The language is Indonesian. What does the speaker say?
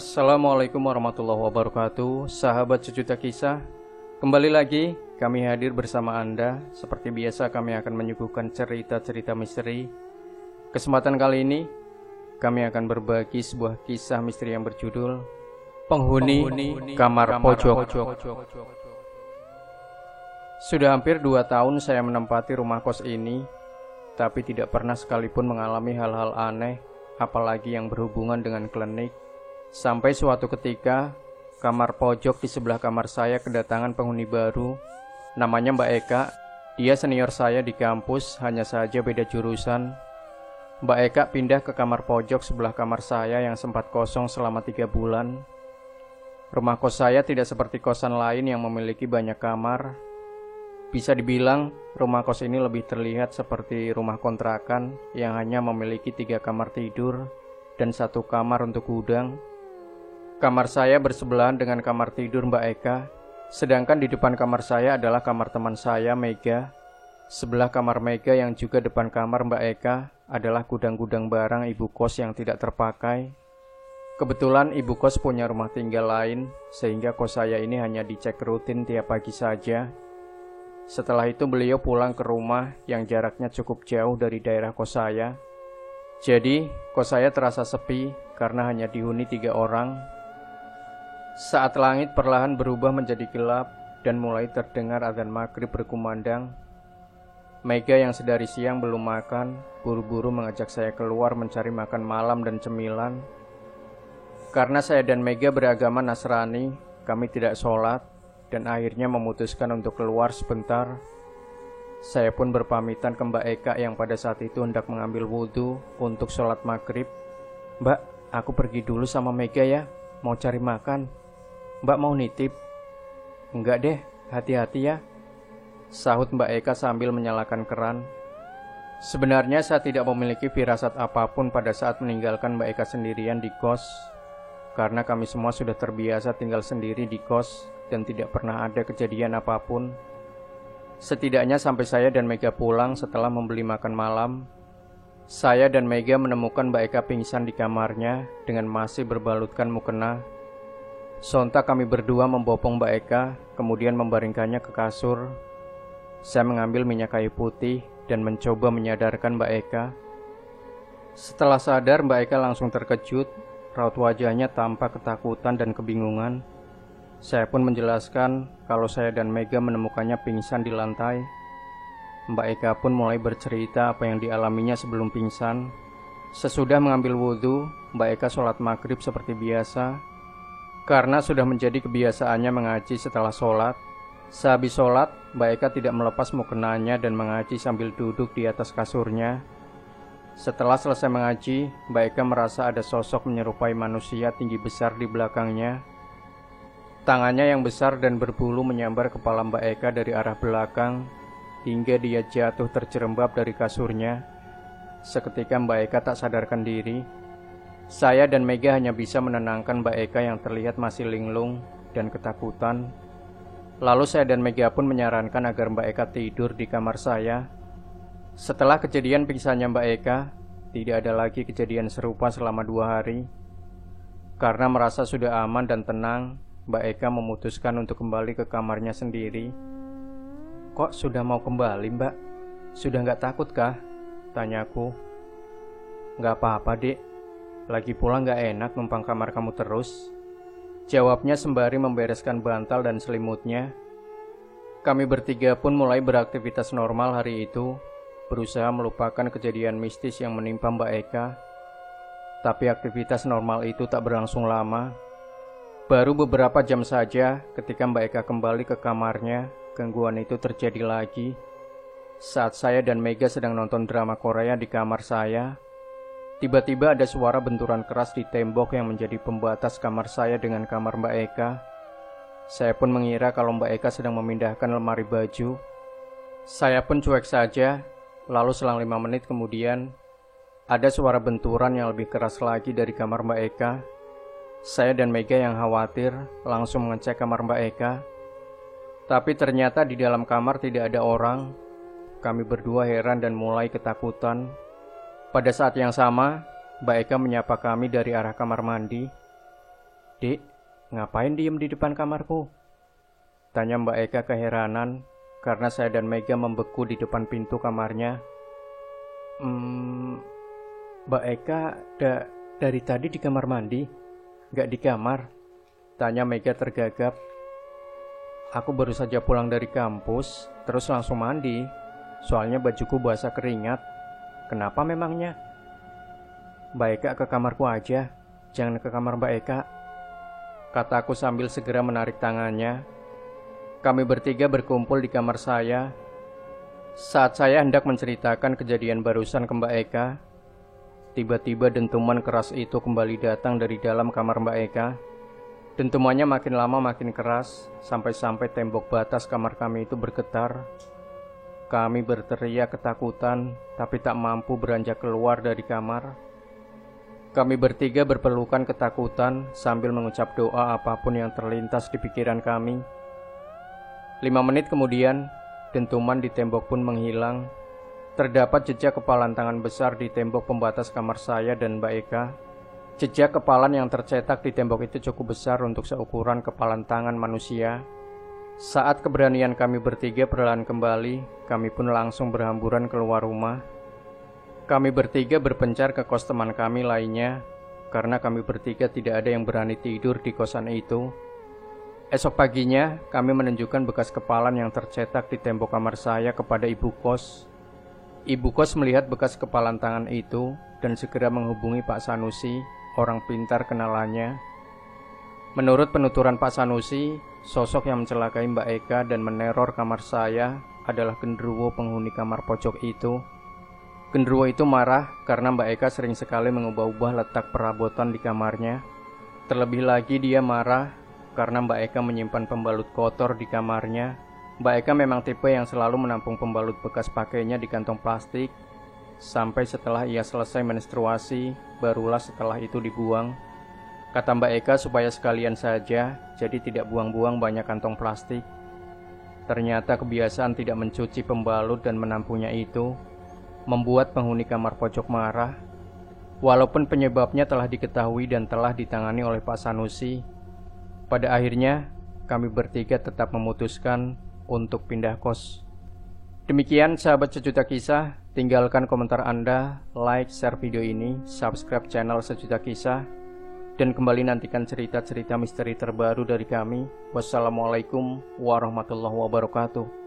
Assalamualaikum warahmatullahi wabarakatuh. Sahabat sejuta kisah, kembali lagi kami hadir bersama Anda. Seperti biasa kami akan menyuguhkan cerita-cerita misteri. Kesempatan kali ini kami akan berbagi sebuah kisah misteri yang berjudul Penghuni Kamar Pojok. Sudah hampir 2 tahun saya menempati rumah kos ini, tapi tidak pernah sekalipun mengalami hal-hal aneh, apalagi yang berhubungan dengan klinik. Sampai suatu ketika, kamar pojok di sebelah kamar saya kedatangan penghuni baru. Namanya Mbak Eka. Dia senior saya di kampus, hanya saja beda jurusan. Mbak Eka pindah ke kamar pojok sebelah kamar saya yang sempat kosong selama 3 bulan. Rumah kos saya tidak seperti kosan lain yang memiliki banyak kamar. Bisa dibilang, rumah kos ini lebih terlihat seperti rumah kontrakan yang hanya memiliki 3 kamar tidur dan 1 kamar untuk gudang. Kamar saya bersebelahan dengan kamar tidur Mbak Eka, sedangkan di depan kamar saya adalah kamar teman saya, Mega. Sebelah kamar Mega yang juga depan kamar Mbak Eka adalah gudang-gudang barang ibu kos yang tidak terpakai. Kebetulan ibu kos punya rumah tinggal lain, sehingga kos saya ini hanya dicek rutin tiap pagi saja. Setelah itu beliau pulang ke rumah yang jaraknya cukup jauh dari daerah kos saya. Jadi, kos saya terasa sepi karena hanya dihuni 3 orang. Saat langit perlahan berubah menjadi gelap dan mulai terdengar adzan maghrib berkumandang, Mega yang sedari siang belum makan, buru-buru mengajak saya keluar mencari makan malam dan cemilan. Karena saya dan Mega beragama Nasrani, kami tidak sholat dan akhirnya memutuskan untuk keluar sebentar. Saya pun berpamitan ke Mbak Eka yang pada saat itu hendak mengambil wudhu untuk sholat maghrib. "Mbak, aku pergi dulu sama Mega ya, mau cari makan. Mbak mau nitip?" "Enggak deh, hati-hati ya," sahut Mbak Eka sambil menyalakan keran. Sebenarnya saya tidak memiliki firasat apapun pada saat meninggalkan Mbak Eka sendirian di kos, karena kami semua sudah terbiasa tinggal sendiri di kos dan tidak pernah ada kejadian apapun. Setidaknya sampai saya dan Mega pulang setelah membeli makan malam, saya dan Mega menemukan Mbak Eka pingsan di kamarnya dengan masih berbalutkan mukena. Sontak kami berdua membopong Mbak Eka, kemudian membaringkannya ke kasur. Saya mengambil minyak kayu putih dan mencoba menyadarkan Mbak Eka. Setelah sadar, Mbak Eka langsung terkejut. Raut wajahnya tampak ketakutan dan kebingungan. Saya pun menjelaskan kalau saya dan Mega menemukannya pingsan di lantai. Mbak Eka pun mulai bercerita apa yang dialaminya sebelum pingsan. Sesudah mengambil wudhu, Mbak Eka sholat maghrib seperti biasa. Karena sudah menjadi kebiasaannya mengaji setelah sholat, sehabis sholat, Mbak Eka tidak melepas mukenanya dan mengaji sambil duduk di atas kasurnya. Setelah selesai mengaji, Mbak Eka merasa ada sosok menyerupai manusia tinggi besar di belakangnya. Tangannya yang besar dan berbulu menyambar kepala Mbak Eka dari arah belakang, hingga dia jatuh terjerembab dari kasurnya. Seketika Mbak Eka tak sadarkan diri. Saya dan Mega hanya bisa menenangkan Mbak Eka yang terlihat masih linglung dan ketakutan. Lalu saya dan Mega pun menyarankan agar Mbak Eka tidur di kamar saya. Setelah kejadian pingsannya Mbak Eka, tidak ada lagi kejadian serupa selama 2 hari. Karena merasa sudah aman dan tenang, Mbak Eka memutuskan untuk kembali ke kamarnya sendiri. "Kok sudah mau kembali, Mbak? Sudah gak takut kah?" tanyaku. "Gak apa-apa, Dek. Lagi pula gak enak numpang kamar kamu terus," jawabnya sembari membereskan bantal dan selimutnya. Kami bertiga pun mulai beraktivitas normal hari itu, berusaha melupakan kejadian mistis yang menimpa Mbak Eka. Tapi aktivitas normal itu tak berlangsung lama. Baru beberapa jam saja ketika Mbak Eka kembali ke kamarnya, gangguan itu terjadi lagi. Saat saya dan Mega sedang nonton drama Korea di kamar saya, tiba-tiba ada suara benturan keras di tembok yang menjadi pembatas kamar saya dengan kamar Mbak Eka. Saya pun mengira kalau Mbak Eka sedang memindahkan lemari baju. Saya pun cuek saja. Lalu selang 5 menit kemudian, ada suara benturan yang lebih keras lagi dari kamar Mbak Eka. Saya dan Mega yang khawatir langsung mengecek kamar Mbak Eka. Tapi ternyata di dalam kamar tidak ada orang. Kami berdua heran dan mulai ketakutan. Pada saat yang sama, Mbak Eka menyapa kami dari arah kamar mandi. "Dik, ngapain diem di depan kamarku?" tanya Mbak Eka keheranan karena saya dan Mega membeku di depan pintu kamarnya. Mbak Eka dari tadi di kamar mandi, nggak di kamar?" tanya Mega tergagap. "Aku baru saja pulang dari kampus, terus langsung mandi. Soalnya bajuku basah keringat. Kenapa memangnya?" "Mbak Eka ke kamarku aja, jangan ke kamar Mbak Eka," kataku sambil segera menarik tangannya. Kami bertiga berkumpul di kamar saya. Saat saya hendak menceritakan kejadian barusan ke Mbak Eka, tiba-tiba dentuman keras itu kembali datang dari dalam kamar Mbak Eka. Dentumannya makin lama makin keras, sampai-sampai tembok batas kamar kami itu bergetar. Kami berteriak ketakutan, tapi tak mampu beranjak keluar dari kamar. Kami bertiga berpelukan ketakutan sambil mengucap doa apapun yang terlintas di pikiran kami. 5 menit kemudian, dentuman di tembok pun menghilang. Terdapat jejak kepalan tangan besar di tembok pembatas kamar saya dan Mbak Eka. Jejak kepalan yang tercetak di tembok itu cukup besar untuk seukuran kepalan tangan manusia. Saat keberanian kami bertiga perlahan kembali, kami pun langsung berhamburan keluar rumah. Kami bertiga berpencar ke kos teman kami lainnya, karena kami bertiga tidak ada yang berani tidur di kosan itu. Esok paginya, kami menunjukkan bekas kepalan yang tercetak di tembok kamar saya kepada ibu kos. Ibu kos melihat bekas kepalan tangan itu dan segera menghubungi Pak Sanusi, orang pintar kenalannya. Menurut penuturan Pak Sanusi, sosok yang mencelakai Mbak Eka dan meneror kamar saya adalah genderuwo penghuni kamar pojok itu. Genderuwo itu marah karena Mbak Eka sering sekali mengubah-ubah letak perabotan di kamarnya. Terlebih lagi dia marah karena Mbak Eka menyimpan pembalut kotor di kamarnya. Mbak Eka memang tipe yang selalu menampung pembalut bekas pakainya di kantong plastik, sampai setelah ia selesai menstruasi, barulah setelah itu dibuang. Kata Mbak Eka supaya sekalian saja, jadi tidak buang-buang banyak kantong plastik. Ternyata kebiasaan tidak mencuci pembalut dan menampungnya itu membuat penghuni kamar pojok marah. Walaupun penyebabnya telah diketahui dan telah ditangani oleh Pak Sanusi, pada akhirnya kami bertiga tetap memutuskan untuk pindah kos. Demikian sahabat Sejuta Kisah, tinggalkan komentar Anda, like, share video ini, subscribe channel Sejuta Kisah, dan kembali nantikan cerita-cerita misteri terbaru dari kami. Wassalamualaikum warahmatullahi wabarakatuh.